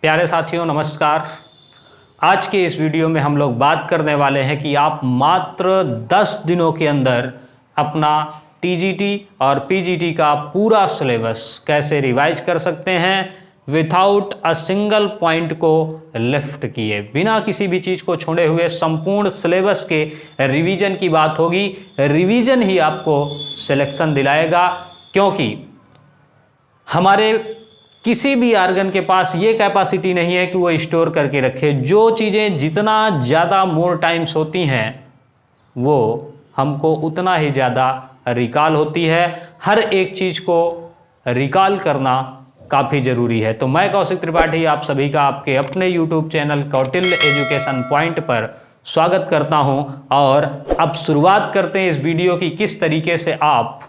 प्यारे साथियों नमस्कार। आज के इस वीडियो में हम लोग बात करने वाले हैं कि आप मात्र 10 दिनों के अंदर अपना टीजीटी और पीजीटी का पूरा सिलेबस कैसे रिवाइज कर सकते हैं विथआउट अ सिंगल पॉइंट को लिफ्ट किए, बिना किसी भी चीज़ को छोड़े हुए संपूर्ण सिलेबस के रिवीजन की बात होगी। रिवीजन ही आपको सिलेक्शन दिलाएगा, क्योंकि हमारे किसी भी आर्गन के पास ये कैपेसिटी नहीं है कि वो स्टोर करके रखे। जो चीज़ें जितना ज़्यादा मोर टाइम्स होती हैं वो हमको उतना ही ज़्यादा रिकॉल होती है। हर एक चीज़ को रिकॉल करना काफ़ी ज़रूरी है। तो मैं कौशिक त्रिपाठी आप सभी का आपके अपने YouTube channel Kautilya education point पर स्वागत करता हूं। और अब शुरुआत करते हैं इस वीडियो की, किस तरीके से आप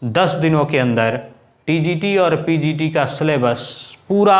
10 दिनों के अंदर टीजीटी और पीजीटी का सिलेबस पूरा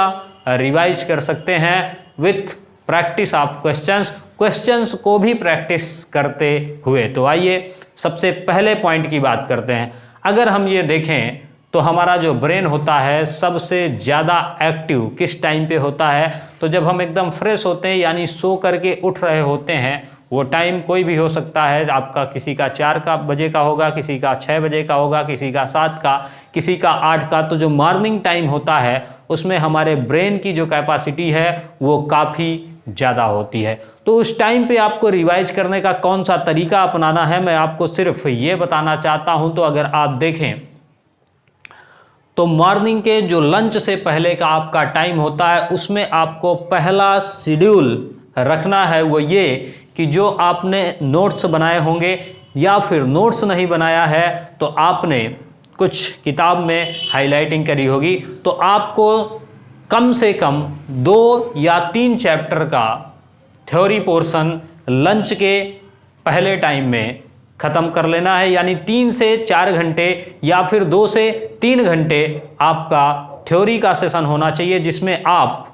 रिवाइज कर सकते हैं विथ प्रैक्टिस ऑफ क्वेश्चंस को भी प्रैक्टिस करते हुए। तो आइए सबसे पहले पॉइंट की बात करते हैं। अगर हम ये देखें तो हमारा जो ब्रेन होता है सबसे ज़्यादा एक्टिव किस टाइम पे होता है? तो जब हम एकदम फ्रेश होते हैं, यानी सो करके उठ रहे होते हैं। वो टाइम कोई भी हो सकता है, आपका किसी का 4 बजे का होगा, किसी का 6 बजे का होगा, किसी का 7 का, किसी का 8 का। तो जो मॉर्निंग टाइम होता है उसमें हमारे ब्रेन की जो कैपेसिटी है वो काफ़ी ज़्यादा होती है। तो उस टाइम पे आपको रिवाइज करने का कौन सा तरीका अपनाना है, मैं आपको सिर्फ ये बताना चाहता हूँ। तो अगर आप देखें तो मॉर्निंग के जो लंच से पहले का आपका टाइम होता है उसमें आपको पहला शेड्यूल रखना है वो ये कि जो आपने नोट्स बनाए होंगे या फिर नोट्स नहीं बनाया है तो आपने कुछ किताब में हाइलाइटिंग करी होगी, तो आपको कम से कम 2 या 3 चैप्टर का थ्योरी पोर्शन लंच के पहले टाइम में ख़त्म कर लेना है। यानी 3 से 4 घंटे या फिर 2 से 3 घंटे आपका थ्योरी का सेशन होना चाहिए, जिसमें आप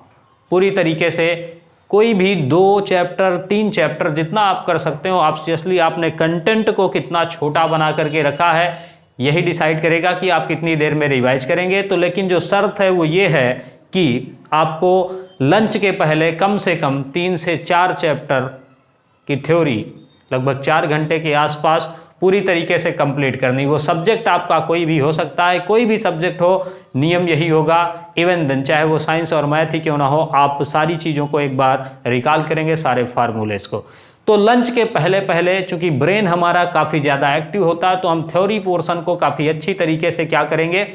पूरी तरीके से कोई भी 2 चैप्टर 3 चैप्टर जितना आप कर सकते हो। ऑब्वियसली आपने कंटेंट को कितना छोटा बना करके रखा है यही डिसाइड करेगा कि आप कितनी देर में रिवाइज करेंगे। तो लेकिन जो शर्त है वो ये है कि आपको लंच के पहले कम से कम 3 से 4 चैप्टर की थ्योरी लगभग 4 घंटे के आसपास पूरी तरीके से कंप्लीट करनी। वो सब्जेक्ट आपका कोई भी हो सकता है, कोई भी सब्जेक्ट हो, नियम यही होगा। इवन देन चाहे वो साइंस और मैथ ही क्यों ना हो, आप सारी चीज़ों को एक बार रिकॉल करेंगे, सारे फार्मूलेस को। तो लंच के पहले पहले चूंकि ब्रेन हमारा काफ़ी ज़्यादा एक्टिव होता है तो हम थ्योरी पोर्शन को काफ़ी अच्छी तरीके से क्या करेंगे,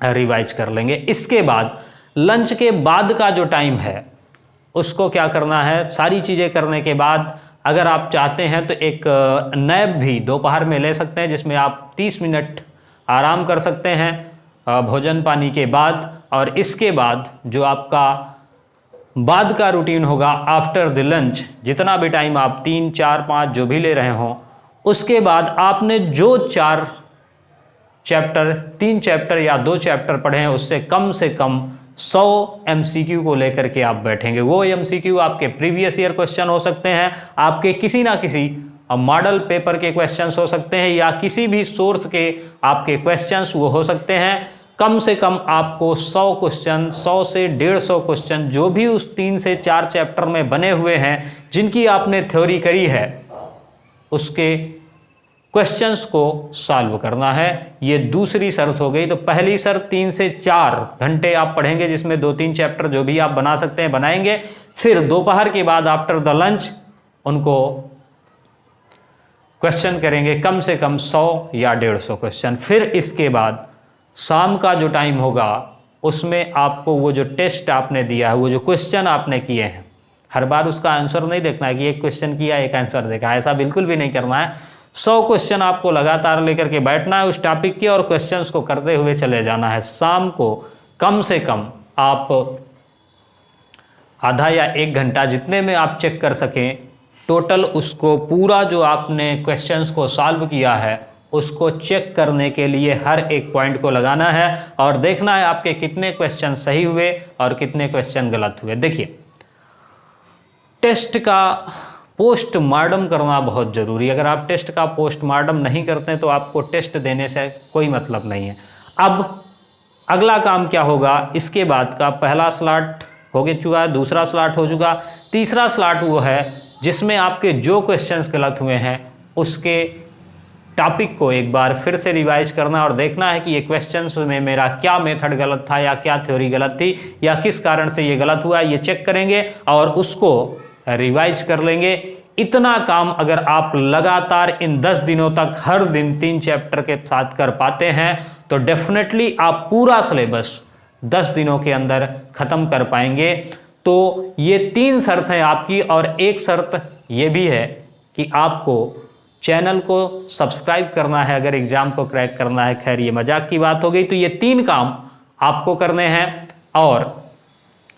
रिवाइज कर लेंगे। इसके बाद लंच के बाद का जो टाइम है उसको क्या करना है, सारी चीज़ें करने के बाद अगर आप चाहते हैं तो एक नैप भी दोपहर में ले सकते हैं, जिसमें आप 30 मिनट आराम कर सकते हैं भोजन पानी के बाद। और इसके बाद जो आपका बाद का रूटीन होगा आफ्टर द लंच, जितना भी टाइम आप 3, 4, 5 जो भी ले रहे हों, उसके बाद आपने जो 4 चैप्टर 3 चैप्टर या 2 चैप्टर पढ़े हैं उससे कम 100 MCQ को लेकर के आप बैठेंगे। वो MCQ आपके प्रीवियस ईयर क्वेश्चन हो सकते हैं, आपके किसी ना किसी मॉडल पेपर के क्वेश्चंस हो सकते हैं, या किसी भी सोर्स के आपके क्वेश्चंस वो हो सकते हैं। कम से कम आपको 100 क्वेश्चन, 100 से 150 क्वेश्चन जो भी उस 3 से 4 चैप्टर में बने हुए हैं जिनकी आपने थ्योरी करी है उसके क्वेश्चंस को सॉल्व करना है। ये दूसरी शर्त हो गई। तो पहली शर्त 3 से 4 घंटे आप पढ़ेंगे, जिसमें 2-3 चैप्टर जो भी आप बना सकते हैं बनाएंगे। फिर दोपहर के बाद आफ्टर द लंच उनको क्वेश्चन करेंगे, कम से कम 100 या 150 क्वेश्चन। फिर इसके बाद शाम का जो टाइम होगा उसमें आपको वो जो टेस्ट आपने दिया है, वो जो क्वेश्चन आपने किए हैं, हर बार उसका आंसर नहीं देखना है कि एक क्वेश्चन किया एक आंसर देखा, ऐसा बिल्कुल भी नहीं करना है। 100 क्वेश्चन आपको लगातार लेकर के बैठना है उस टॉपिक के और क्वेश्चंस को करते हुए चले जाना है। शाम को कम से कम आप आधा या 1 घंटा जितने में आप चेक कर सकें टोटल, उसको पूरा जो आपने क्वेश्चंस को सॉल्व किया है उसको चेक करने के लिए हर एक पॉइंट को लगाना है और देखना है आपके कितने क्वेश्चन सही हुए और कितने क्वेश्चन गलत हुए। देखिए, टेस्ट का पोस्टमार्टम करना बहुत ज़रूरी है। अगर आप टेस्ट का पोस्टमार्टम नहीं करते हैं तो आपको टेस्ट देने से कोई मतलब नहीं है। अब अगला काम क्या होगा, इसके बाद का पहला स्लॉट हो चुका है, दूसरा स्लॉट हो चुका, तीसरा स्लॉट वो है जिसमें आपके जो क्वेश्चंस गलत हुए हैं उसके टॉपिक को एक बार फिर से रिवाइज करना और देखना है कि ये क्वेश्चंस में मेरा क्या मेथड गलत था या क्या थ्योरी गलत थी या किस कारण से ये गलत हुआ, ये चेक करेंगे और उसको रिवाइज कर लेंगे। इतना काम अगर आप लगातार इन 10 दिनों तक हर दिन 3 चैप्टर के साथ कर पाते हैं तो डेफिनेटली आप पूरा सिलेबस 10 दिनों के अंदर खत्म कर पाएंगे। तो ये 3 शर्त हैं आपकी, और एक शर्त ये भी है कि आपको चैनल को सब्सक्राइब करना है अगर एग्जाम को क्रैक करना है। खैर ये मजाक की बात हो गई। तो ये 3 काम आपको करने हैं, और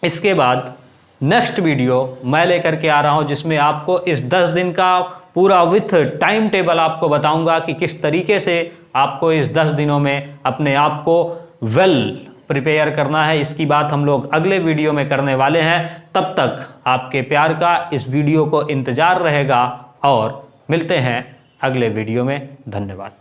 इसके बाद नेक्स्ट वीडियो मैं लेकर के आ रहा हूं जिसमें आपको इस 10 दिन का पूरा विथ टाइम टेबल आपको बताऊंगा कि किस तरीके से आपको इस 10 दिनों में अपने आप को वेल प्रिपेयर करना है। इसकी बात हम लोग अगले वीडियो में करने वाले हैं। तब तक आपके प्यार का इस वीडियो को इंतजार रहेगा और मिलते हैं अगले वीडियो में। धन्यवाद।